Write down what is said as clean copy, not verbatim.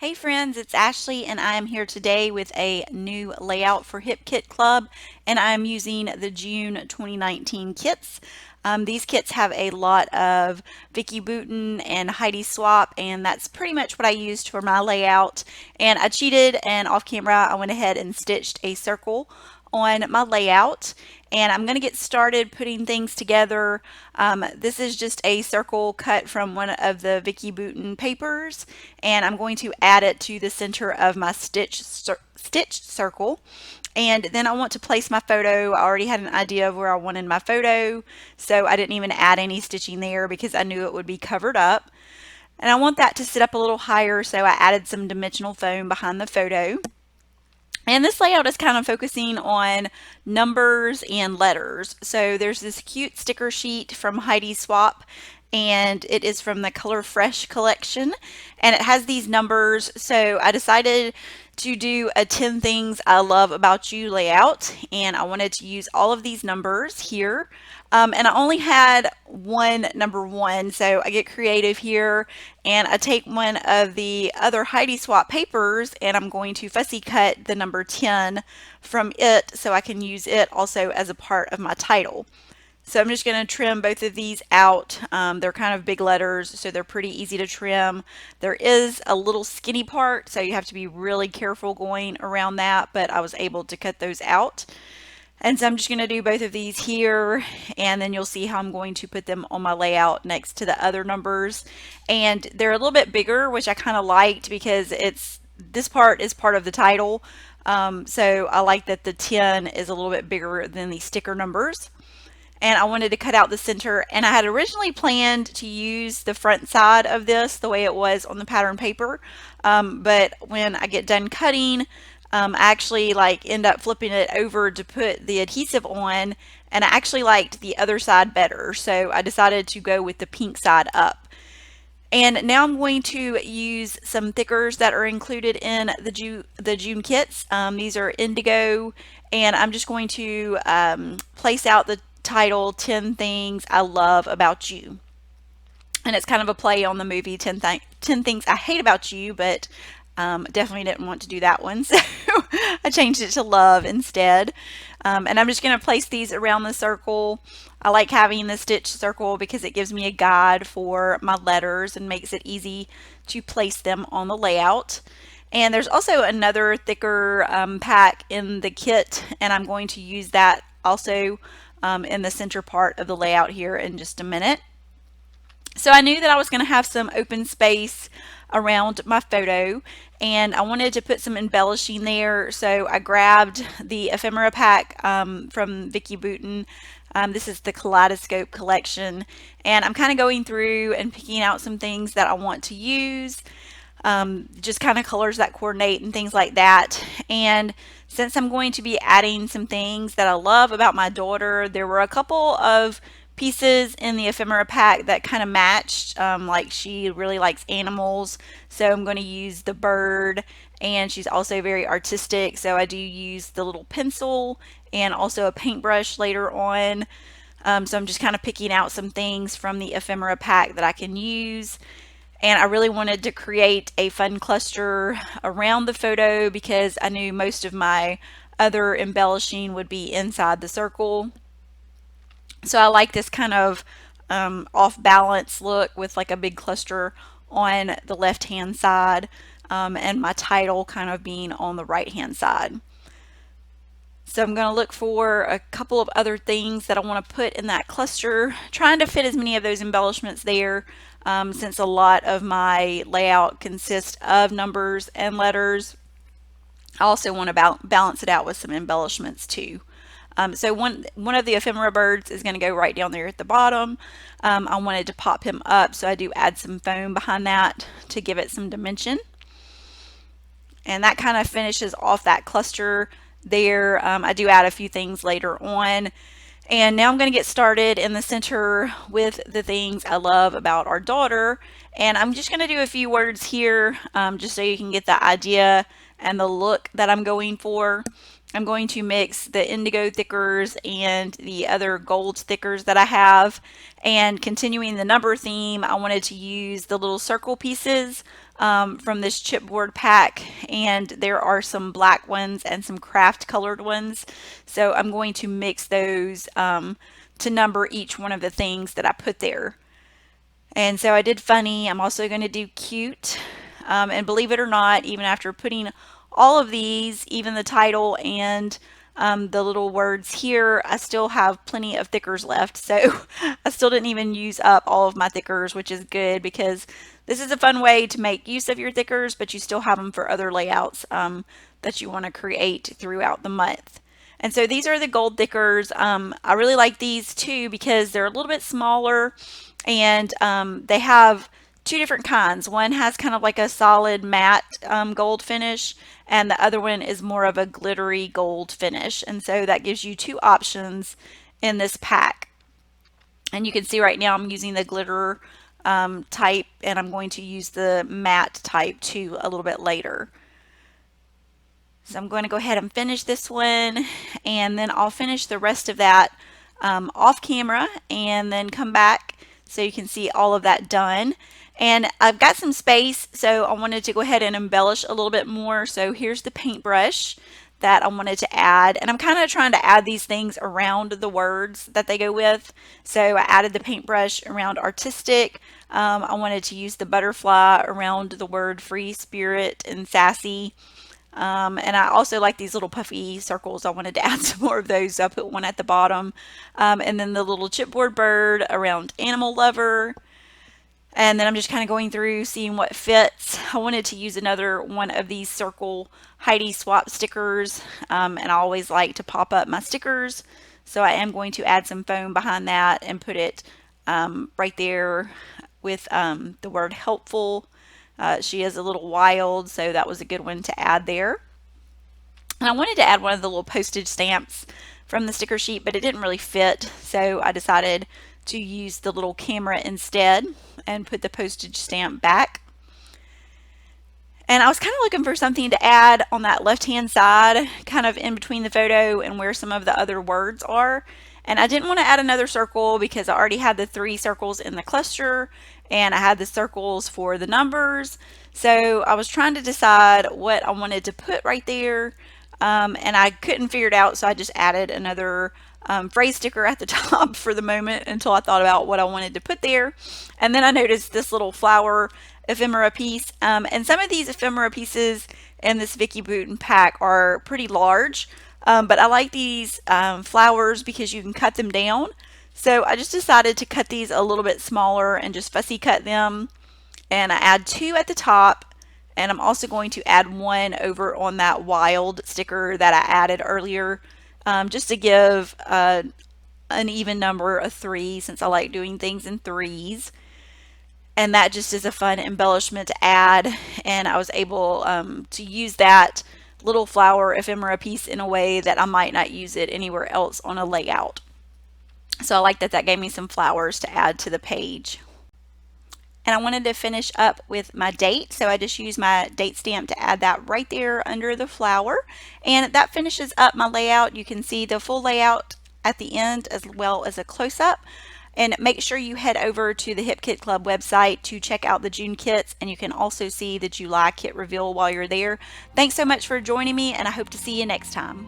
Hey friends, it's Ashley and I am here today with a new layout for Hip Kit Club, and I'm using the June 2019 kits. These kits have a lot of Vicky Bouton and Heidi Swap, and that's pretty much what I used for my layout. And I cheated, and off camera I went ahead and stitched a circle on my layout, and I'm going to get started putting things together. This is just a circle cut from one of the Vicky Bouton papers, and I'm going to add it to the center of my stitch circle. And then I want to place my photo. I already had an idea of where I wanted my photo, so I didn't even add any stitching there because I knew it would be covered up. And I want that to sit up a little higher, so I added some dimensional foam behind the photo. And this layout is kind of focusing on numbers and letters. So there's this cute sticker sheet from Heidi Swap, and it is from the Color Fresh collection, and it has these numbers. So I decided to do a 10 things I love about you layout, and I wanted to use all of these numbers here. And I only had one number one, so I get creative here and I take one of the other Heidi Swap papers and I'm going to fussy cut the number 10 from it so I can use it also as a part of my title. So I'm just going to trim both of these out. They're kind of big letters, so they're pretty easy to trim. There is a little skinny part, so you have to be really careful going around that, but I was able to cut those out. And so I'm just going to do both of these here, and then you'll see how I'm going to put them on my layout next to the other numbers. And they're a little bit bigger, which I kind of liked because this part is part of the title. So I like that the 10 is a little bit bigger than the sticker numbers. And I wanted to cut out the center, and I had originally planned to use the front side of this the way it was on the pattern paper, but when I get done cutting, I actually end up flipping it over to put the adhesive on, and I actually liked the other side better, so I decided to go with the pink side up. And now I'm going to use some thickers that are included in the June kits. These are indigo, and I'm just going to place out the title 10 Things I Love About You. And it's kind of a play on the movie 10 Things I Hate About You, but definitely didn't want to do that one, so I changed it to love instead. And I'm just going to place these around the circle. I like having the stitch circle because it gives me a guide for my letters and makes it easy to place them on the layout. And there's also another thicker pack in the kit, and I'm going to use that also in the center part of the layout here in just a minute. So I knew that I was going to have some open space around my photo, and I wanted to put some embellishing there, so I grabbed the ephemera pack from Vicky Bouton. This is the Kaleidoscope collection, and I'm kind of going through and picking out some things that I want to use, just kind of colors that coordinate and things like that. And since I'm going to be adding some things that I love about my daughter, there were a couple of pieces in the ephemera pack that kind of matched. Like she really likes animals, so I'm going to use the bird, and she's also very artistic, so I do use the little pencil and also a paintbrush later on. So I'm just kind of picking out some things from the ephemera pack that I can use. And I really wanted to create a fun cluster around the photo because I knew most of my other embellishing would be inside the circle. So I like this kind of off balance look with like a big cluster on the left hand side, and my title kind of being on the right hand side. So I'm going to look for a couple of other things that I want to put in that cluster, trying to fit as many of those embellishments there, since a lot of my layout consists of numbers and letters. I also want to balance it out with some embellishments too. So one of the ephemera birds is going to go right down there at the bottom. I wanted to pop him up, so I do add some foam behind that to give it some dimension. And that kind of finishes off that cluster there. I do add a few things later on. And now I'm going to get started in the center with the things I love about our daughter. And I'm just going to do a few words here just so you can get the idea and the look that I'm going for. I'm going to mix the indigo thickers and the other gold thickers that I have. And continuing the number theme, I wanted to use the little circle pieces from this chipboard pack, and there are some black ones and some craft colored ones. So I'm going to mix those to number each one of the things that I put there. And so I did funny. I'm also going to do cute. And believe it or not, even after putting all of these, even the title and the little words here, I still have plenty of thickers left. So I still didn't even use up all of my thickers, which is good because this is a fun way to make use of your thickers, but you still have them for other layouts that you want to create throughout the month. And so these are the gold thickers. I really like these too because they're a little bit smaller, and they have two different kinds. One has kind of like a solid matte gold finish, and the other one is more of a glittery gold finish. And so that gives you two options in this pack. And you can see right now I'm using the glitter type, and I'm going to use the matte type too a little bit later. So I'm going to go ahead and finish this one, and then I'll finish the rest of that off camera and then come back so you can see all of that done. And I've got some space, so I wanted to go ahead and embellish a little bit more. So here's the paintbrush that I wanted to add, and I'm kind of trying to add these things around the words that they go with. So I added the paintbrush around artistic. I wanted to use the butterfly around the word free spirit and sassy. And I also like these little puffy circles. I wanted to add some more of those, so I put one at the bottom. And then the little chipboard bird around animal lover. And then I'm just kind of going through seeing what fits. I wanted to use another one of these circle Heidi swap stickers, and I always like to pop up my stickers. So I am going to add some foam behind that and put it right there with the word helpful. She is a little wild, so that was a good one to add there. And I wanted to add one of the little postage stamps from the sticker sheet, but it didn't really fit, so I decided to use the little camera instead and put the postage stamp back. And I was kind of looking for something to add on that left-hand side, kind of in between the photo and where some of the other words are. And I didn't want to add another circle because I already had the 3 circles in the cluster, and I had the circles for the numbers. So I was trying to decide what I wanted to put right there, and I couldn't figure it out, so I just added another phrase sticker at the top for the moment until I thought about what I wanted to put there. And then I noticed this little flower ephemera piece, and some of these ephemera pieces in this Vicky Bouton pack are pretty large, but I like these flowers because you can cut them down. So I just decided to cut these a little bit smaller and just fussy cut them, and I add 2 at the top, and I'm also going to add 1 over on that wild sticker that I added earlier, just to give an even number of 3, since I like doing things in 3s. And that just is a fun embellishment to add, and I was able to use that little flower ephemera piece in a way that I might not use it anywhere else on a layout. So I like that that gave me some flowers to add to the page. And I wanted to finish up with my date, so I just used my date stamp to add that right there under the flower. And that finishes up my layout. You can see the full layout at the end as well as a close-up. And make sure you head over to the Hip Kit Club website to check out the June kits, and you can also see the July kit reveal while you're there. Thanks so much for joining me, and I hope to see you next time.